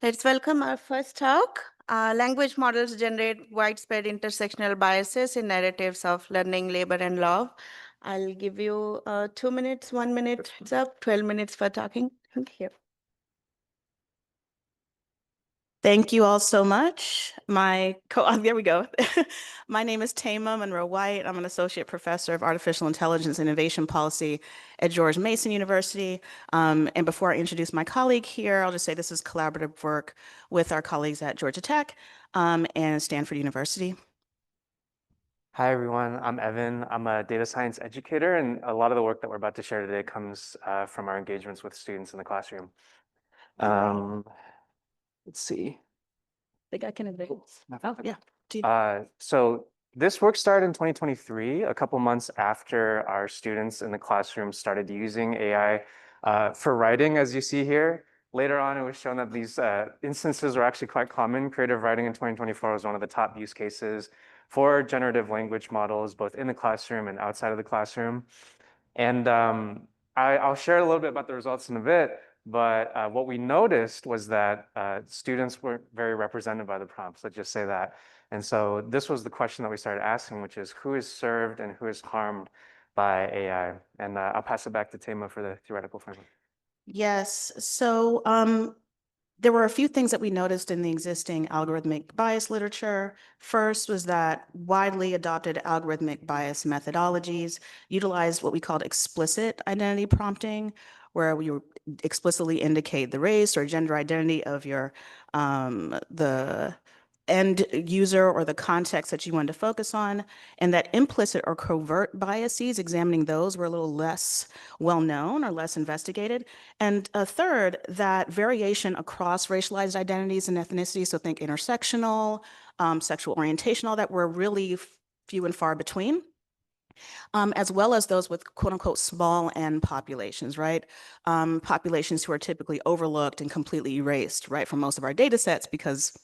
Let's welcome our first talk. Language models generate widespread intersectional biases in narratives of learning, labor, and love. I'll give you 2 minutes, 1 minute, heads up, 12 minutes for talking. Thank you. Thank you all so much. There we go. My name is Thema Monroe-White. I'm an associate professor of artificial intelligence innovation policy at George Mason University. And before I introduce my colleague here, I'll just say this is collaborative work with our colleagues at Georgia Tech and Stanford University. Hi, everyone. I'm Evan. I'm a data science educator, and a lot of the work that we're about to share today comes from our engagements with students in the classroom. Let's see. I think I can advance. Oh, yeah. So this work started in 2023, a couple months after our students in the classroom started using AI for writing, as you see here. Later on, it was shown that these instances were actually quite common. Creative writing in 2024 was one of the top use cases for generative language models, both in the classroom and outside of the classroom. And I'll share a little bit about the results in a bit, but what we noticed was that students weren't very represented by the prompts, let's just say that. And so this was the question that we started asking, which is who is served and who is harmed by AI? And I'll pass it back to Thema for the theoretical framework. Yes. So there were a few things that we noticed in the existing algorithmic bias literature. First was that widely adopted algorithmic bias methodologies utilized what we called explicit identity prompting, where we explicitly indicate the race or gender identity of your the end user or the context that you wanted to focus on, and that implicit or covert biases, examining those were a little less well known or less investigated. And a third, that variation across racialized identities and ethnicities, so think intersectional, sexual orientation, all that, were really few and far between. As well as those with quote unquote small n populations, right? Populations who are typically overlooked and completely erased, right, from most of our data sets because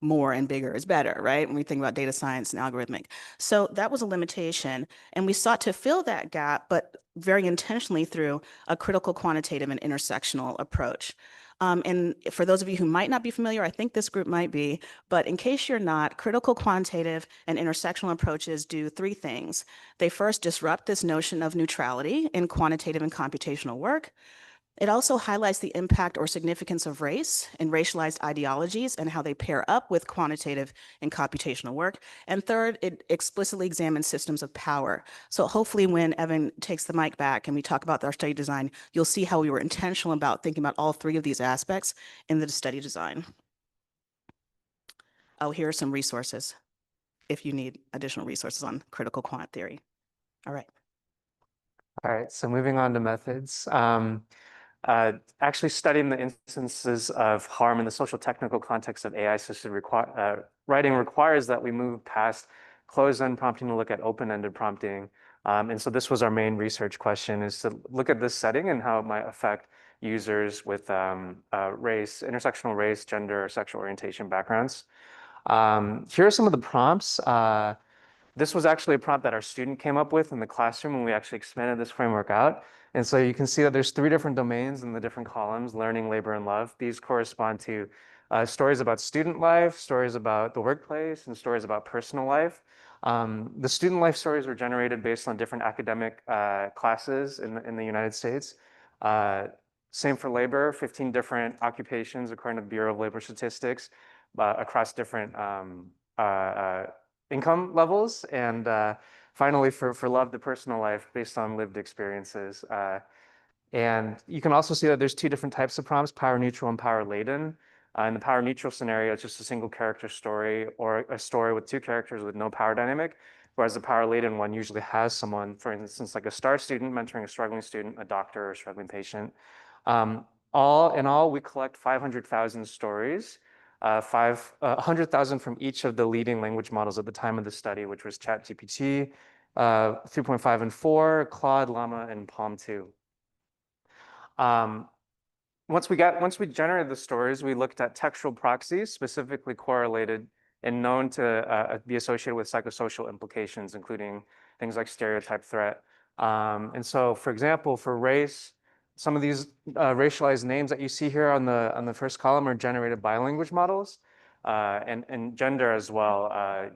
more and bigger is better, right? When we think about data science and algorithmic. So that was a limitation. And we sought to fill that gap, but very intentionally through a critical, quantitative, and intersectional approach. And for those of you who might not be familiar, I think this group might be, but in case you're not, critical, quantitative, and intersectional approaches do three things. They first disrupt this notion of neutrality in quantitative and computational work. It also highlights the impact or significance of race and racialized ideologies and how they pair up with quantitative and computational work. And third, it explicitly examines systems of power. So hopefully when Evan takes the mic back and we talk about our study design, you'll see how we were intentional about thinking about all three of these aspects in the study design. Oh, here are some resources if you need additional resources on critical quant theory. All right. All right, so moving on to methods. Actually studying the instances of harm in the social technical context of AI-assisted writing requires that we move past closed-end prompting to look at open-ended prompting. And so this was our main research question, is to look at this setting and how it might affect users with race, intersectional race, gender, or sexual orientation backgrounds. Here are some of the prompts. This was actually a prompt that our student came up with in the classroom when we actually expanded this framework out. And so you can see that there's three different domains in the different columns: learning, labor, and love. These correspond to stories about student life, stories about the workplace, and stories about personal life. The student life stories were generated based on different academic classes in the United States. Same for labor, 15 different occupations according to the Bureau of Labor Statistics across different income levels. And finally, for love, the personal life based on lived experiences. And you can also see that there's two different types of prompts: power neutral and power laden. In the power neutral scenario, it's just a single character story or a story with two characters with no power dynamic. Whereas the power laden one usually has someone, for instance, like a star student mentoring a struggling student, a doctor, or a struggling patient. All in all, we collect 500,000 stories. 100,000 from each of the leading language models at the time of the study, which was ChatGPT, 3.5 and 4, Claude, Llama, and Palm 2. Once we generated the stories, we looked at textual proxies, specifically correlated and known to be associated with psychosocial implications, including things like stereotype threat. And so, for example, for race, some of these racialized names that you see here on the first column are generated by language models, and gender as well.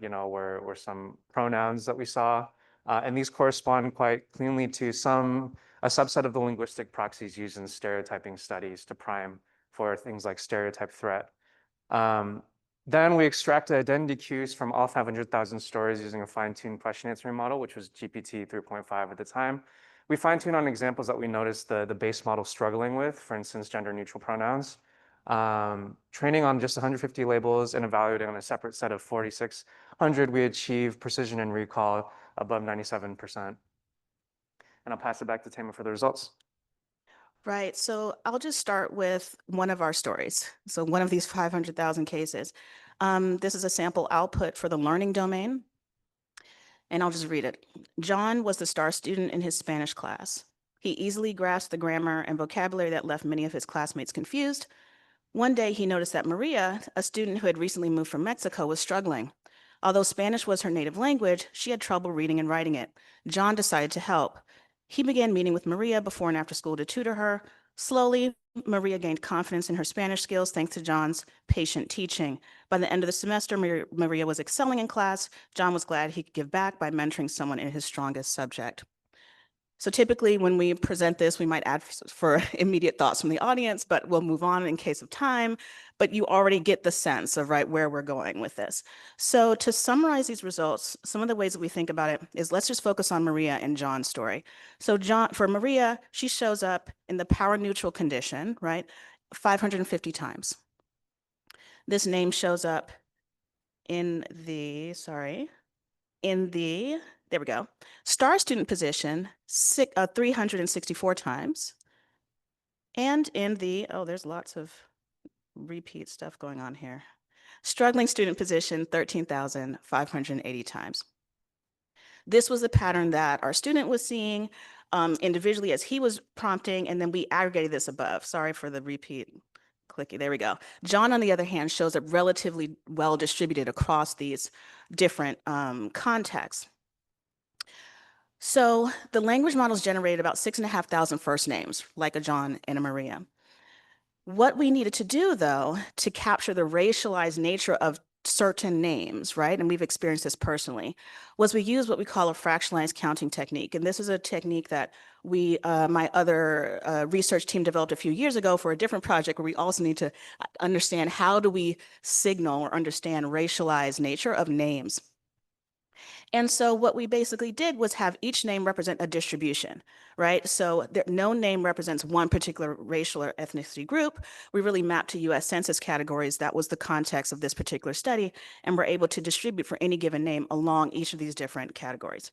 Were some pronouns that we saw, and these correspond quite cleanly to a subset of the linguistic proxies used in stereotyping studies to prime for things like stereotype threat. Then we extracted identity cues from all 500,000 stories using a fine-tuned question answering model, which was GPT 3.5 at the time. We fine-tuned on examples that we noticed the base model struggling with, for instance, gender-neutral pronouns. Training on just 150 labels and evaluating on a separate set of 4,600, we achieved precision and recall above 97%. And I'll pass it back to Thema for the results. Right. So I'll just start with one of our stories. So one of these 500,000 cases. This is a sample output for the learning domain. And I'll just read it. John was the star student in his Spanish class. He easily grasped the grammar and vocabulary that left many of his classmates confused. One day he noticed that Maria, a student who had recently moved from Mexico, was struggling. Although Spanish was her native language, she had trouble reading and writing it. John decided to help. He began meeting with Maria before and after school to tutor her. Slowly, Maria gained confidence in her Spanish skills thanks to John's patient teaching. By the end of the semester, Maria was excelling in class. John was glad he could give back by mentoring someone in his strongest subject. So typically when we present this, we might add for immediate thoughts from the audience, but we'll move on in case of time. But you already get the sense of where we're going with this. So to summarize these results, some of the ways that we think about it is let's just focus on Maria and John's story. So for Maria, she shows up in the power neutral condition, 550 times. This name shows up in the, there we go, star student position 364 times. And in the, there's lots of repeat stuff going on here. Struggling student position 13,580 times. This was the pattern that our student was seeing individually as he was prompting, and then we aggregated this above. Sorry for the repeat clicky, there we go. John, on the other hand, shows up relatively well distributed across these different contexts. So the language models generated about 6,500 first names, like a John and a Maria. What we needed to do, though, to capture the racialized nature of certain names, and we've experienced this personally, was we use what we call a fractionalized counting technique. And this is a technique that my other research team developed a few years ago for a different project where we also need to understand how do we signal or understand racialized nature of names. And so what we basically did was have each name represent a distribution, So no name represents one particular racial or ethnicity group. We really mapped to US Census categories. That was the context of this particular study, and we're able to distribute for any given name along each of these different categories.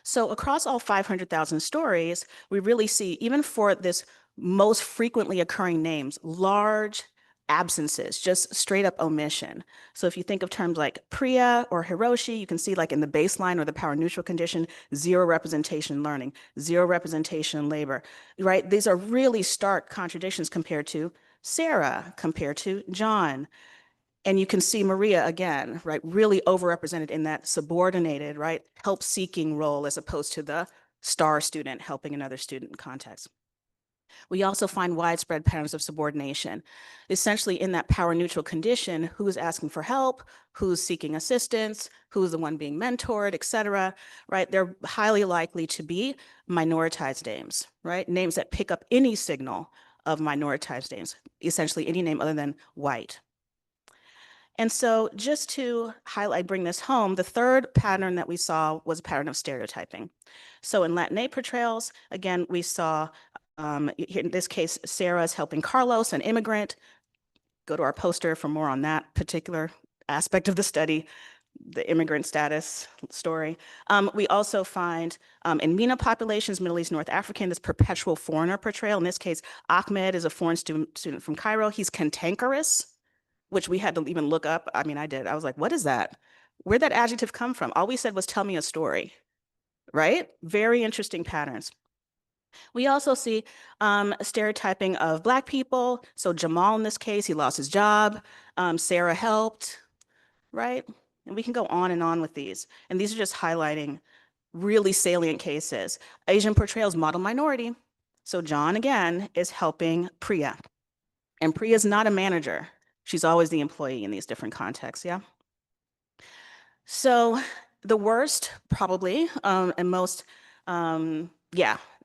So across all 500,000 stories, we really see, even for this most frequently occurring names, large absences, just straight up omission. So if you think of terms like Priya or Hiroshi, you can see in the baseline or the power neutral condition, 0 representation in learning, 0 representation in labor, These are really stark contradictions compared to Sarah, compared to John. And you can see Maria again, really overrepresented in that subordinated, help-seeking role as opposed to the star student helping another student context. We also find widespread patterns of subordination. Essentially, in that power neutral condition, who's asking for help, who's seeking assistance, who's the one being mentored, et cetera, They're highly likely to be minoritized names, Names that pick up any signal of minoritized names, essentially any name other than white. And so just to bring this home, the third pattern that we saw was a pattern of stereotyping. So in Latinate portrayals, again, we saw, in this case, Sarah's helping Carlos, an immigrant. Go to our poster for more on that particular aspect of the study, the immigrant status story. We also find in MENA populations, Middle East, North African, this perpetual foreigner portrayal. In this case, Ahmed is a foreign student from Cairo. He's cantankerous, which we had to even look up. I mean, I did. I was like, what is that? Where'd that adjective come from? All we said was, tell me a story, Very interesting patterns. We also see stereotyping of Black people. So Jamal, in this case, he lost his job. Sarah helped, And we can go on and on with these. And these are just highlighting really salient cases. Asian portrayals, model minority. So John, again, is helping Priya. And Priya is not a manager. She's always the employee in these different contexts, yeah? So the worst, probably, and most,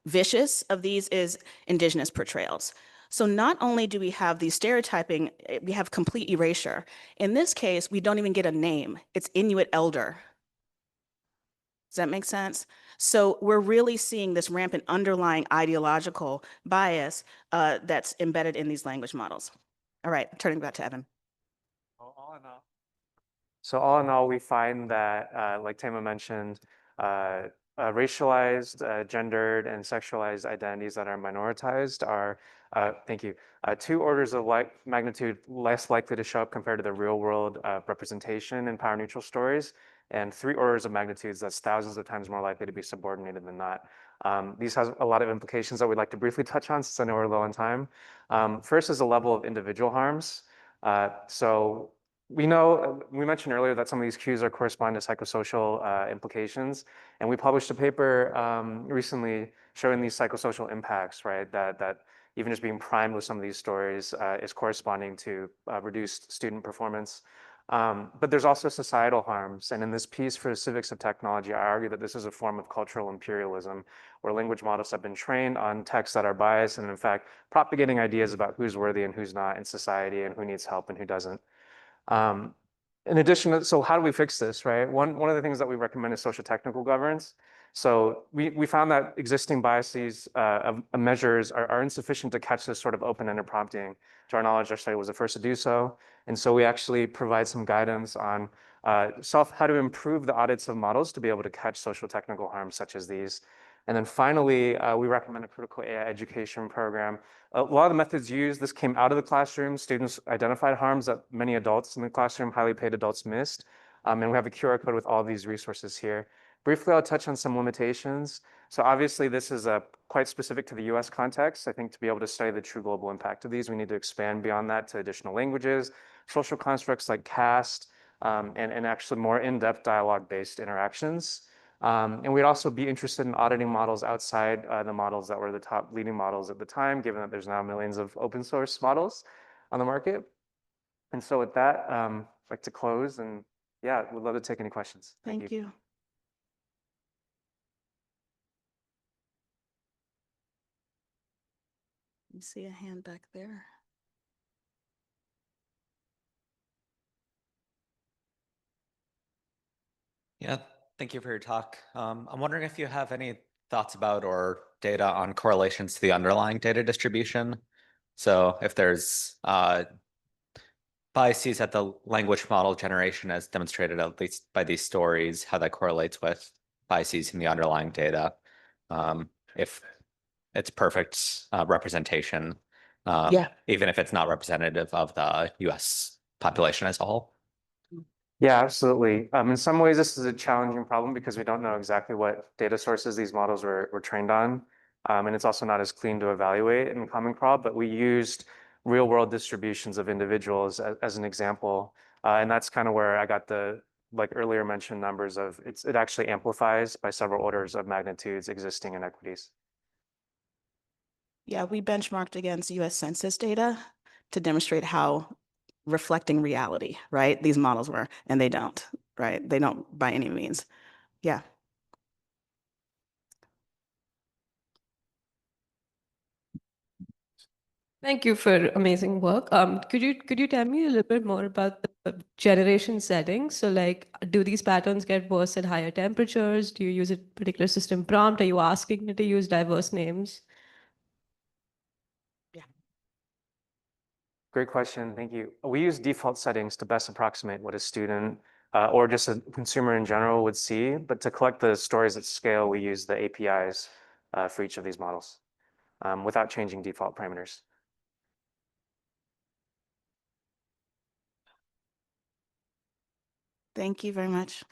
vicious of these is indigenous portrayals. So not only do we have these stereotyping, we have complete erasure. In this case, we don't even get a name. It's Inuit elder. Does that make sense? So we're really seeing this rampant underlying ideological bias that's embedded in these language models. All right, turning back to Evan. So all in all, we find that, like Thema mentioned, racialized, gendered, and sexualized identities that are minoritized are, thank you, 2 orders of magnitude less likely to show up compared to the real world representation in power neutral stories, and 3 orders of magnitudes that's thousands of times more likely to be subordinated than not. These have a lot of implications that we'd like to briefly touch on since I know we're low on time. First is the level of individual harms. So we know, we mentioned earlier that some of these cues are correspond to psychosocial implications. And we published a paper recently showing these psychosocial impacts, right? That even just being primed with some of these stories is corresponding to reduced student performance. But there's also societal harms. And in this piece for Civics of Technology, I argue that this is a form of cultural imperialism, where language models have been trained on texts that are biased and in fact propagating ideas about who's worthy and who's not in society and who needs help and who doesn't. In addition, so how do we fix this, right? One of the things that we recommend is social technical governance. So we found that existing biases of measures are insufficient to catch this sort of open-ended prompting. To our knowledge, our study was the first to do so. And so we actually provide some guidance on how to improve the audits of models to be able to catch social technical harms such as these. And then finally, we recommend a critical AI education program. A lot of the methods used, this came out of the classroom. Students identified harms that many adults in the classroom, highly paid adults, missed. And we have a QR code with all these resources here. Briefly, I'll touch on some limitations. So obviously, this is quite specific to the US context. I think to be able to study the true global impact of these, we need to expand beyond that to additional languages, social constructs like caste, and actually more in-depth dialogue-based interactions. And we'd also be interested in auditing models outside the models that were the top leading models at the time, given that there's now millions of open source models on the market. And so with that, I'd like to close and yeah, we'd love to take any questions. Thank you. You see a hand back there? Yeah, thank you for your talk. I'm wondering if you have any thoughts about or data on correlations to the underlying data distribution. So if there's biases at the language model generation as demonstrated at least by these stories, how that correlates with biases in the underlying data. If it's perfect representation, even if it's not representative of the US population as a whole. Yeah, absolutely. In some ways, this is a challenging problem because we don't know exactly what data sources these models were trained on. And it's also not as clean to evaluate in Common Crawl, but we used real world distributions of individuals as an example. And that's kind of where I got the, like earlier mentioned numbers of, it actually amplifies by several orders of magnitudes existing inequities. Yeah, we benchmarked against US Census data to demonstrate how reflecting reality, right? These models were, and they don't, right? They don't by any means. Yeah. Thank you for amazing work. Could you tell me a little bit more about the generation settings? So like, do these patterns get worse at higher temperatures? Do you use a particular system prompt? Are you asking it to use diverse names? Yeah. Great question. Thank you. We use default settings to best approximate what a student or just a consumer in general would see. But to collect the stories at scale, we use the APIs for each of these models without changing default parameters. Thank you very much.